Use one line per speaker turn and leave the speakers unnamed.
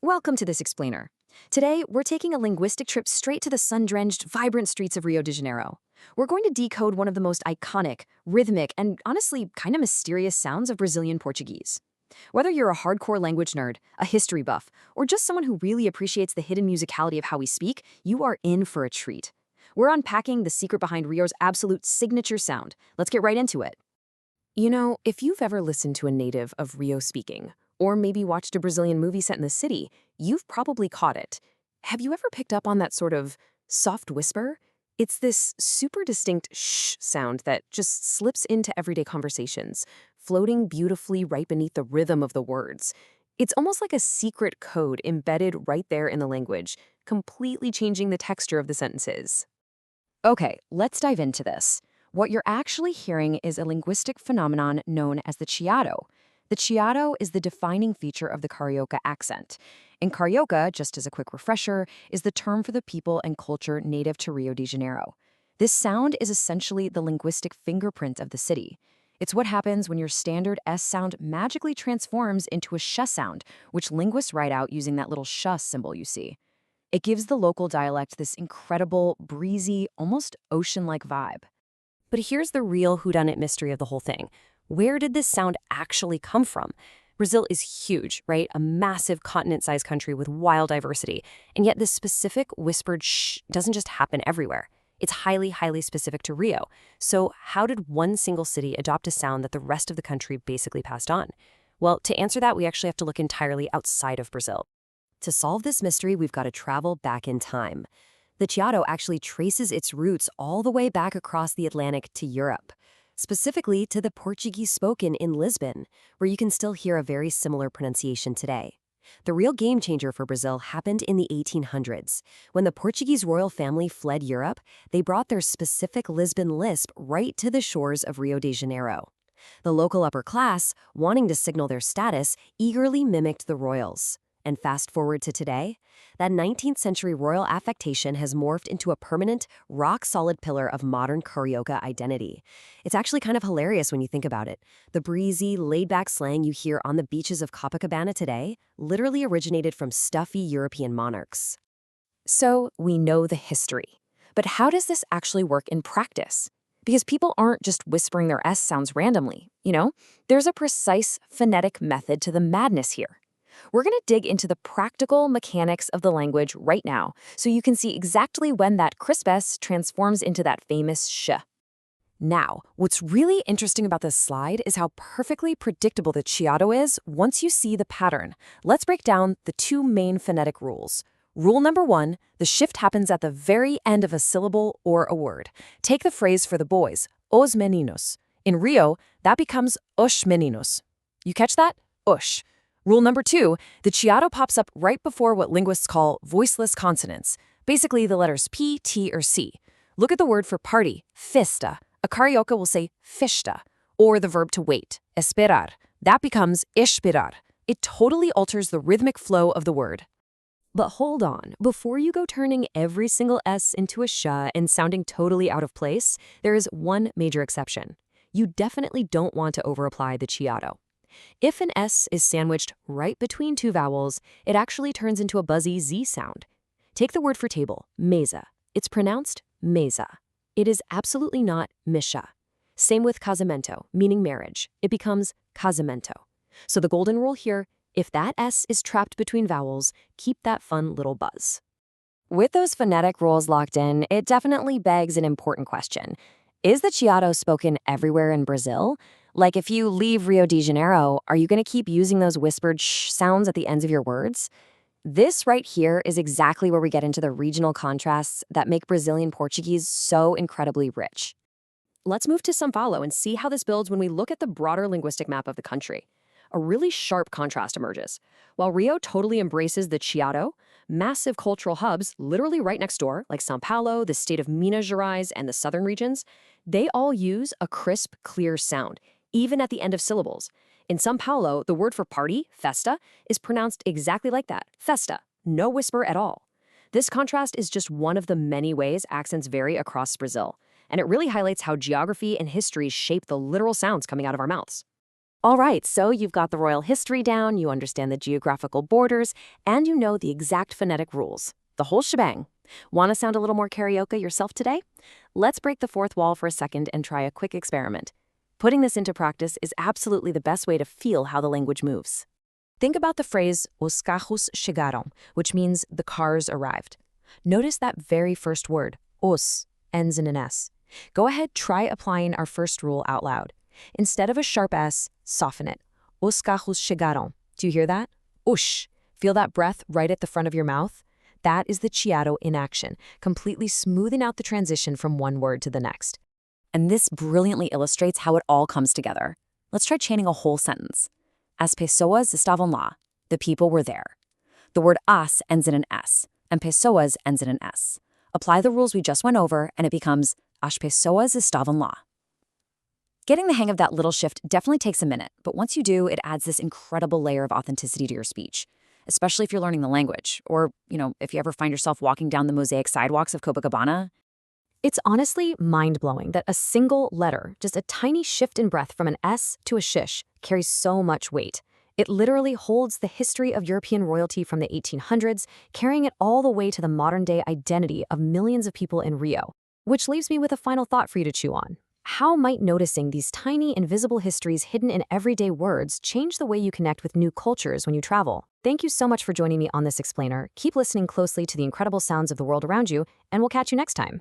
Welcome to this explainer. Today, we're taking a linguistic trip straight to the sun-drenched, vibrant streets of Rio de Janeiro. We're going to decode one of the most iconic, rhythmic, and honestly kind of mysterious sounds of Brazilian Portuguese. Whether you're a hardcore language nerd, a history buff, or just someone who really appreciates the hidden musicality of how we speak, you are in for a treat. We're unpacking the secret behind Rio's absolute signature sound. Let's get right into it. You know, if you've ever listened to a native of Rio speaking, or maybe watched a Brazilian movie set in the city, you've probably caught it. Have you ever picked up on that sort of soft whisper? It's this super distinct shh sound that just slips into everyday conversations, floating beautifully right beneath the rhythm of the words. It's almost like a secret code embedded right there in the language, completely changing the texture of the sentences. Okay, let's dive into this. What you're actually hearing is a linguistic phenomenon known as the chiado. The chiado is the defining feature of the Carioca accent. And Carioca, just as a quick refresher, is the term for the people and culture native to Rio de Janeiro. This sound is essentially the linguistic fingerprint of the city. It's what happens when your standard S sound magically transforms into a sh sound, which linguists write out using that little sh symbol you see. It gives the local dialect this incredible, breezy, almost ocean-like vibe. But here's the real whodunit mystery of the whole thing. Where did this sound actually come from? Brazil is huge, right? A massive continent-sized country with wild diversity. And yet this specific whispered shh doesn't just happen everywhere. It's highly, highly specific to Rio. So how did one single city adopt a sound that the rest of the country basically passed on? Well, to answer that, we actually have to look entirely outside of Brazil. To solve this mystery, we've got to travel back in time. The chiado actually traces its roots all the way back across the Atlantic to Europe, specifically to the Portuguese spoken in Lisbon, where you can still hear a very similar pronunciation today. The real game changer for Brazil happened in the 1800s. When the Portuguese royal family fled Europe, they brought their specific Lisbon lisp right to the shores of Rio de Janeiro. The local upper class, wanting to signal their status, eagerly mimicked the royals. And fast forward to today, that 19th century royal affectation has morphed into a permanent, rock-solid pillar of modern Carioca identity. It's actually kind of hilarious when you think about it. The breezy, laid-back slang you hear on the beaches of Copacabana today literally originated from stuffy European monarchs. So, we know the history. But how does this actually work in practice? Because people aren't just whispering their S sounds randomly, There's a precise phonetic method to the madness here. We're going to dig into the practical mechanics of the language right now, so you can see exactly when that crisp S transforms into that famous sh. Now, what's really interesting about this slide is how perfectly predictable the chiado is once you see the pattern. Let's break down the two main phonetic rules. Rule number 1, the shift happens at the very end of a syllable or a word. Take the phrase for the boys, os meninos. In Rio, that becomes os meninos. You catch that? Ush. Rule number 2, the chiado pops up right before what linguists call voiceless consonants, basically the letters P, T, or C. Look at the word for party, festa. A Carioca will say festa, or the verb to wait, esperar. That becomes esperar. It totally alters the rhythmic flow of the word. But hold on, before you go turning every single S into a sh and sounding totally out of place, there is one major exception. You definitely don't want to overapply the chiado. If an S is sandwiched right between two vowels, it actually turns into a buzzy Z sound. Take the word for table, mesa. It's pronounced mesa. It is absolutely not misha. Same with casamento, meaning marriage. It becomes casamento. So the golden rule here, if that S is trapped between vowels, keep that fun little buzz. With those phonetic rules locked in, it definitely begs an important question. Is the chiado spoken everywhere in Brazil? Like if you leave Rio de Janeiro, are you going to keep using those whispered sh sounds at the ends of your words? This right here is exactly where we get into the regional contrasts that make Brazilian Portuguese so incredibly rich. Let's move to São Paulo and see how this builds when we look at the broader linguistic map of the country. A really sharp contrast emerges. While Rio totally embraces the chiado, massive cultural hubs literally right next door, like São Paulo, the state of Minas Gerais, and the southern regions, they all use a crisp, clear sound, even at the end of syllables. In São Paulo, the word for party, festa, is pronounced exactly like that, festa, no whisper at all. This contrast is just one of the many ways accents vary across Brazil, and it really highlights how geography and history shape the literal sounds coming out of our mouths. All right, so you've got the royal history down, you understand the geographical borders, and you know the exact phonetic rules. The whole shebang. Want to sound a little more Carioca yourself today? Let's break the fourth wall for a second and try a quick experiment. Putting this into practice is absolutely the best way to feel how the language moves. Think about the phrase os carros chegaram, which means the cars arrived. Notice that very first word, os, ends in an S. Go ahead, try applying our first rule out loud. Instead of a sharp S, soften it. Os carros chegaram. Do you hear that? Ush. Feel that breath right at the front of your mouth? That is the chiado in action, completely smoothing out the transition from one word to the next. And this brilliantly illustrates how it all comes together. Let's try chanting a whole sentence. As pessoas estavam lá. The people were there. The word as ends in an S, and pessoas ends in an S. Apply the rules we just went over, and it becomes as pessoas estavam lá. Getting the hang of that little shift definitely takes a minute, but once you do, it adds this incredible layer of authenticity to your speech, especially if you're learning the language, or, if you ever find yourself walking down the mosaic sidewalks of Copacabana. It's honestly mind-blowing that a single letter, just a tiny shift in breath from an S to a shish, carries so much weight. It literally holds the history of European royalty from the 1800s, carrying it all the way to the modern-day identity of millions of people in Rio. Which leaves me with a final thought for you to chew on. How might noticing these tiny, invisible histories hidden in everyday words change the way you connect with new cultures when you travel? Thank you so much for joining me on this explainer. Keep listening closely to the incredible sounds of the world around you, and we'll catch you next time.